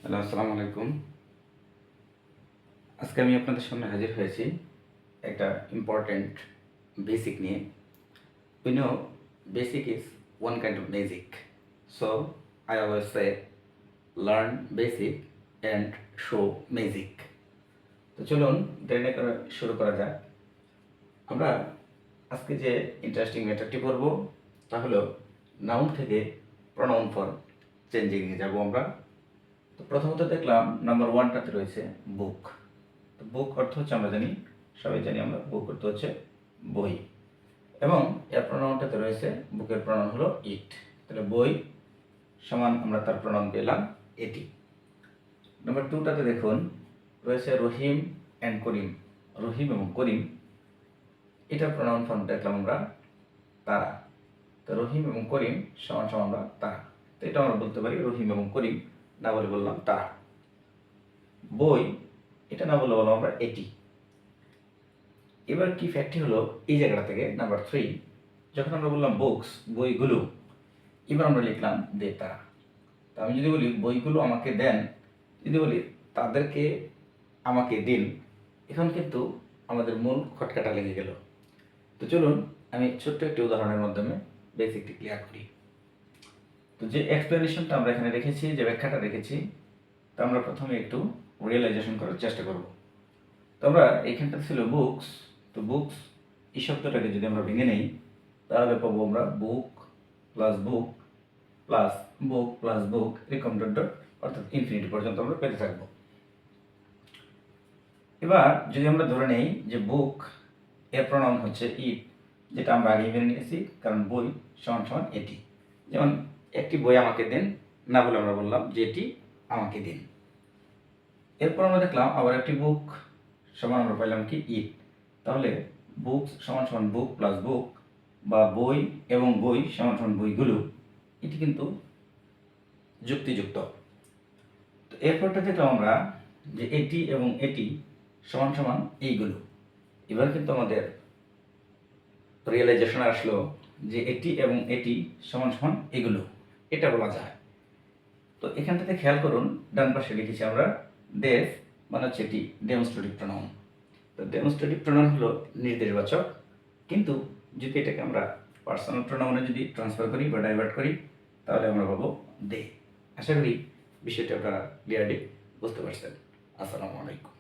Hello, আসসালামু আলাইকুম। আজকে আমি আপনাদের সামনে হাজির হয়েছি একটা ইম্পর্ট্যান্ট বেসিক নিয়ে। We know basic is one kind of magic. So I always say learn basic and show magic. তো চলুন দেরি না করে শুরু করা যাক। আমরা আজকে যে ইন্টারেস্টিং ম্যাটারটি পড়ব তা হলো নাউন থেকে প্রনাউন ফর্ম চেঞ্জিং নিয়ে যাব আমরা। তো প্রথমত দেখলাম নাম্বার ওয়ানটাতে রয়েছে বুক। তো বুক অর্থ হচ্ছে আমরা জানি, সবাই জানি আমরা, বুক অর্থ হচ্ছে বই, এবং এর প্রনাউনটাতে রয়েছে, বুকের প্রনাউন হলো ইট। তাহলে বই সমান আমরা তার প্রনাউন পেলাম এটি। নাম্বার টুটাতে দেখুন রয়েছে রহিম অ্যান্ড করিম। রহিম এবং করিম, এটার প্রনাউন ফর্ম দেখলাম আমরা তারা। তো রহিম এবং করিম সমান সমান আমরা তারা। তো এটা আমরা বলতে পারি রহিম এবং করিম, না বলে বললাম তারা। বই, এটা না বলে বললাম আমরা এটি। এবার কি ফ্যাক্টটি হলো এই জায়গাটা থেকে নাম্বার থ্রি, যখন আমরা বললাম বুকস, বইগুলো, এবার আমরা লিখলাম দে তারা। তা আমি যদি বলি বইগুলো আমাকে দেন, যদি বলি তাদেরকে আমাকে দিন, এখন কিন্তু আমাদের মূল খটকাটা লেগে গেল। তো চলুন আমি ছোট্ট একটি উদাহরণের মাধ্যমে বেসিকটি ক্লিয়ার করি। তো যে এক্সপ্লেনেশনটা আমরা এখানে রেখেছি, যে ব্যাখ্যাটা রেখেছি, তা আমরা প্রথমে একটু রিয়েলাইজেশন করার চেষ্টা করব। তো আমরা এইখানটা ছিল বুকস। তো বুকস এই শব্দটাকে যদি আমরা ভেঙে নেই, তাহলে পাবো আমরা বুক প্লাস বুক প্লাস বুক প্লাস বুক, এরকম ডট ডট, অর্থাৎ ইনফিনিটি পর্যন্ত আমরা পেতে থাকবো। এবার যদি আমরা ধরে নেই যে বুক এর প্রনাউন হচ্ছে ইট, যেটা আমরা আগে মেনে নিয়েছি, কারণ বই সমান সমান এটি। যেমন একটি বই আমাকে দেন, না বলে আমরা বললাম যে এটি আমাকে দিন। এরপর আমরা দেখলাম আবার একটি বুক সমান আমরা পাইলাম কি ইট। তাহলে বুক সমান সমান বুক প্লাস বুক, বা বই এবং বই সমান সমান বইগুলো, এটি কিন্তু যুক্তিযুক্ত। তো এরপরটা দেখলাম আমরা যে এটি এবং এটি সমান সমান এইগুলো। এবার কিন্তু আমাদের রিয়েলাইজেশন আসলো যে এটি এবং এটি সমান সমান এগুলো, এটা বলা যায়। তো এখান থেকে খেয়াল করুন, ডান পাশে লিখেছি আমরা দেশ, মানে হচ্ছে এটি ডেমনস্ট্রেটিভ প্রনাউন। তো ডেমনস্ট্রেটিভ প্রনাউন হলো নির্দেশবাচক, কিন্তু যদি এটাকে আমরা পার্সোনাল প্রনাউনে যদি ট্রান্সফার করি বা ডাইভার্ট করি, তাহলে আমরা পাবো দে। আশা করি বিষয়টা আপনারা ক্লিয়ারলি বুঝতে পারছেন। আসসালামু আলাইকুম।